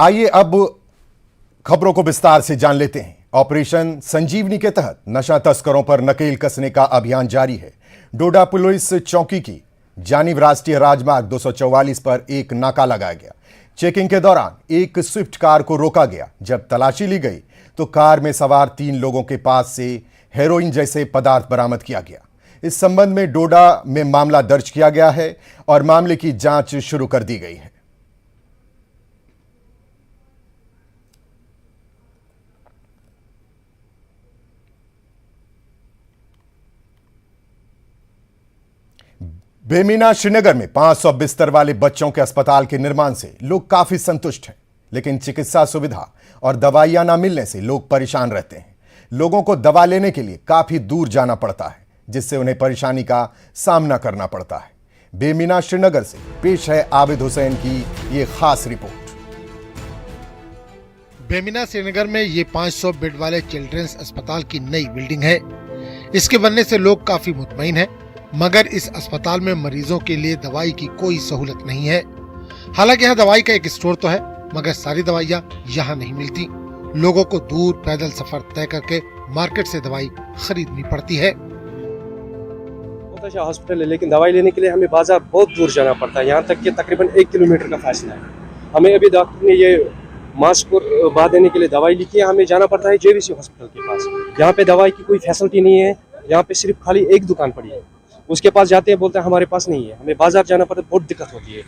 आइए अब खबरों को विस्तार से जान लेते हैं। ऑपरेशन संजीवनी के तहत नशा तस्करों पर नकेल कसने का अभियान जारी है। डोडा पुलिस चौकी की जानिब राष्ट्रीय राजमार्ग 244 पर एक नाका लगाया गया। चेकिंग के दौरान एक स्विफ्ट कार को रोका गया। जब तलाशी ली गई तो कार में सवार 3 लोगों के पास से हेरोइन जैसे पदार्थ बरामद किया गया। इस संबंध में डोडा में मामला दर्ज किया गया है और मामले की जांच शुरू कर दी गई है। बेमीना श्रीनगर में 500 बिस्तर वाले बच्चों के अस्पताल के निर्माण से लोग काफी संतुष्ट हैं, लेकिन चिकित्सा सुविधा और दवाइयां ना मिलने से लोग परेशान रहते हैं। लोगों को दवा लेने के लिए काफी दूर जाना पड़ता है, जिससे उन्हें परेशानी का सामना करना पड़ता है। बेमीना श्रीनगर से पेश है आबिद हुसैन की ये खास रिपोर्ट। बेमीना श्रीनगर में ये 500 बेड वाले चिल्ड्रंस अस्पताल की नई बिल्डिंग है। इसके बनने से लोग काफी मुतमईन हैं, मगर इस अस्पताल में मरीजों के लिए दवाई की कोई सहूलत नहीं है। हालांकि यहाँ दवाई का एक स्टोर तो है, मगर सारी दवाइयाँ यहाँ नहीं मिलती। लोगों को दूर पैदल सफर तय करके मार्केट से दवाई खरीदनी पड़ती है। बहुत अच्छा हॉस्पिटल है, लेकिन दवाई लेने के लिए हमें बाजार बहुत दूर जाना पड़ता है। यहाँ तक कि तकरीबन 1 किलोमीटर का फासला है। हमें अभी डॉक्टर ने ये मास्क और बात देने के लिए दवाई लिखी है। हमें जाना पड़ता है जेवीसी हॉस्पिटल के पास। यहाँ पे दवाई की कोई फैसिलिटी नहीं है। यहाँ पे सिर्फ खाली एक दुकान पड़ी है, उसके पास जाते हैं बोलते हैं हमारे पास नहीं है। हमें बाजार जाना पड़ता है, बहुत दिक्कत होती है।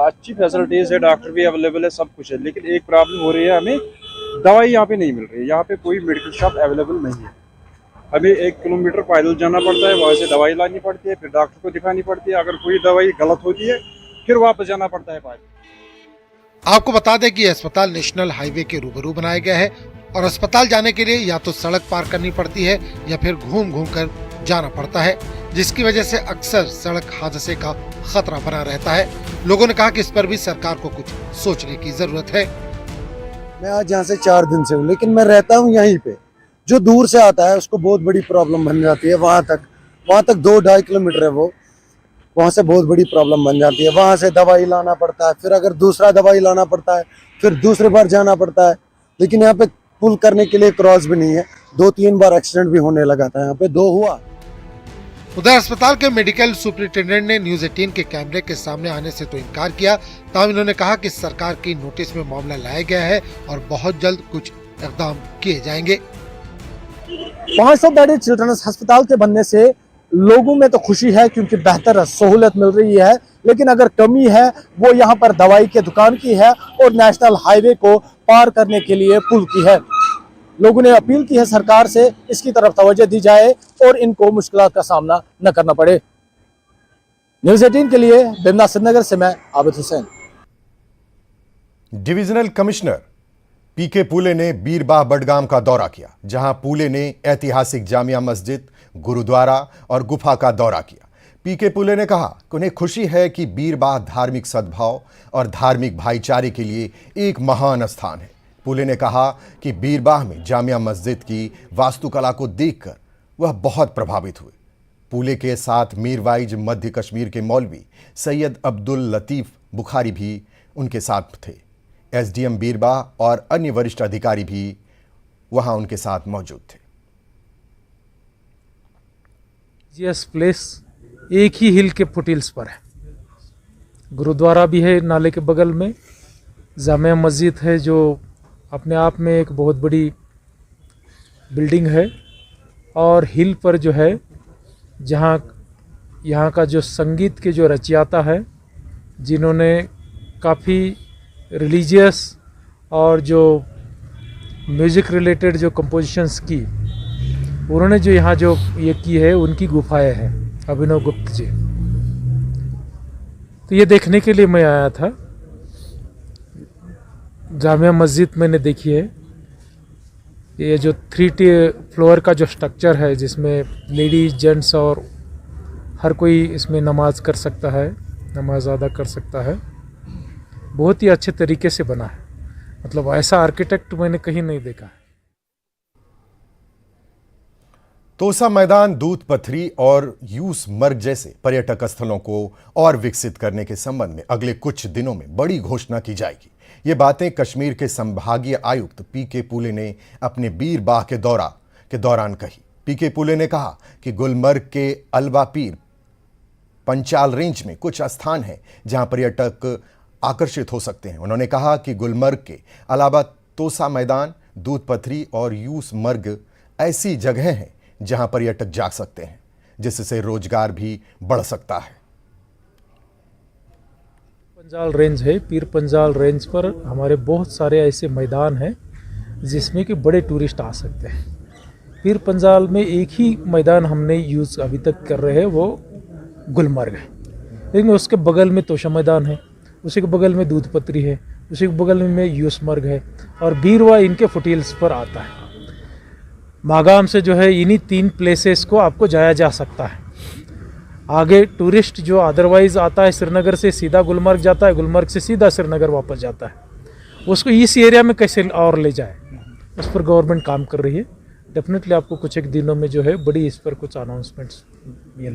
अच्छी फैसिलिटीज है, डॉक्टर भी अवेलेबल है, सब कुछ है, लेकिन एक प्रॉब्लम हो रही है, हमें दवाई यहाँ पे नहीं मिल रही है। यहाँ पे कोई मेडिकल शॉप अवेलेबल नहीं है। हमें 1 किलोमीटर पैदल जाना पड़ता है, वहाँ से दवाई लानी पड़ती है, फिर डॉक्टर को दिखानी पड़ती है। अगर कोई दवाई गलत होती है फिर वापस जाना पड़ता है पैदल। आपको बता दें कि यह अस्पताल नेशनल हाईवे के रूबरू बनाया गया है और अस्पताल जाने के लिए या तो सड़क पार करनी पड़ती है या फिर घूम घूम कर जाना पड़ता है, जिसकी वजह से अक्सर सड़क हादसे का खतरा बना रहता है। लोगों ने कहा कि इस पर भी सरकार को कुछ सोचने की जरूरत है। मैं आज यहाँ से 4 दिन से हूँ, लेकिन मैं रहता हूँ यहीं पे। जो दूर से आता है उसको बहुत बड़ी प्रॉब्लम बन जाती है। वहाँ तक 2-2.5 किलोमीटर है, वो वहाँ से बहुत बड़ी प्रॉब्लम बन जाती है। वहाँ से दवाई लाना पड़ता है, फिर अगर दूसरा दवाई लाना पड़ता है, फिर दूसरे बार जाना पड़ता है। लेकिन यहाँ पे पुल करने के लिए क्रॉस भी नहीं है। 2-3 बार एक्सीडेंट भी होने लगा था, यहाँ पे 2 हुआ। उधर अस्पताल के मेडिकल सुपरिटेंडेंट ने न्यूज 18 के कैमरे के सामने आने से तो इनकार किया, तब इन्होंने कहा कि सरकार की नोटिस में मामला लाया गया है और बहुत जल्द कुछ इकदाम किए जाएंगे। 500 बेडेड चिल्ड्रंस अस्पताल के बनने से लोगों में तो खुशी है, क्योंकि बेहतर सहूलत मिल रही है। लेकिन अगर कमी है वो यहाँ पर दवाई के दुकान की है और नेशनल हाईवे को पार करने के लिए पुल की है। लोगों ने अपील की है सरकार से इसकी तरफ तवज्जो दी जाए और इनको मुश्किलात का सामना न करना पड़े। न्यूज़ 18 के लिए बेमीना श्रीनगर से मैं आबिद हुसैन। डिविजनल कमिश्नर पीके पूले ने बीरबाह बडगाम का दौरा किया, जहां पूले ने ऐतिहासिक जामिया मस्जिद, गुरुद्वारा और गुफा का दौरा किया। पीके पूले ने कहा कि उन्हें खुशी है कि बीरबाह धार्मिक सद्भाव और धार्मिक भाईचारे के लिए एक महान स्थान है। पूले ने कहा कि बीरबाह में जामिया मस्जिद की वास्तुकला को देखकर वह बहुत प्रभावित हुए। पूले के साथ मीरवाइज मध्य कश्मीर के मौलवी सैयद अब्दुल लतीफ बुखारी भी उनके साथ थे। एसडीएम बीरबाह और अन्य वरिष्ठ अधिकारी भी वहां उनके साथ मौजूद थे। जीएस प्लेस एक ही हिल के फुटहिल्स पर है। गुरुद्वारा भी है नाले के बगल में, जामिया मस्जिद है जो अपने आप में एक बहुत बड़ी बिल्डिंग है, और हिल पर जो है जहाँ यहाँ का जो संगीत के जो रचयिता है, जिन्होंने काफ़ी रिलीजियस और जो म्यूज़िक रिलेटेड जो कंपोजिशंस की, उन्होंने जो यहाँ जो ये की है उनकी गुफाएं हैं, अभिनव गुप्त जी। तो ये देखने के लिए मैं आया था। जामिया मस्जिद मैंने देखी है, ये जो 3 फ्लोर का जो स्ट्रक्चर है, जिसमें लेडीज जेंट्स और हर कोई इसमें नमाज कर सकता है, नमाज अदा कर सकता है। बहुत ही अच्छे तरीके से बना है, मतलब ऐसा आर्किटेक्ट मैंने कहीं नहीं देखा है। तोसा मैदान, दूध पथरी और यूस मर्ग जैसे पर्यटक स्थलों को और विकसित करने के संबंध में अगले कुछ दिनों में बड़ी घोषणा की जाएगी। ये बातें कश्मीर के संभागीय आयुक्त पीके पुले ने अपने बीरबाह के दौरा के दौरान कही। पीके पुले ने कहा कि गुलमर्ग के अलवा पीर पंचाल रेंज में कुछ स्थान हैं जहां पर्यटक आकर्षित हो सकते हैं। उन्होंने कहा कि गुलमर्ग के अलावा तोसा मैदान, दूध पथरी और यूस मर्ग ऐसी जगह हैं जहां पर्यटक जा सकते हैं, जिससे रोजगार भी बढ़ सकता है। पंजाल रेंज है, पीर पंजाल रेंज पर हमारे बहुत सारे ऐसे मैदान हैं जिसमें कि बड़े टूरिस्ट आ सकते हैं। पीर पंजाल में एक ही मैदान हमने यूज़ अभी तक कर रहे हैं, वो गुलमर्ग है, लेकिन उसके बगल में तोशा मैदान है, उसी के बगल में दूध पत्री है, उसी के बगल में यूसमर्ग है और बीरवा इनके फुटील्स पर आता है। मागाम से जो है इन्हीं 3 प्लेसेस को आपको जाया जा सकता है। आगे टूरिस्ट जो अदरवाइज़ आता है श्रीनगर से सीधा गुलमर्ग जाता है, गुलमर्ग से सीधा श्रीनगर वापस जाता है, उसको इस एरिया में कैसे और ले जाए, उस पर गवर्नमेंट काम कर रही है। डेफिनेटली आपको कुछ एक दिनों में जो है बड़ी इस पर कुछ अनाउंसमेंट्स मिले।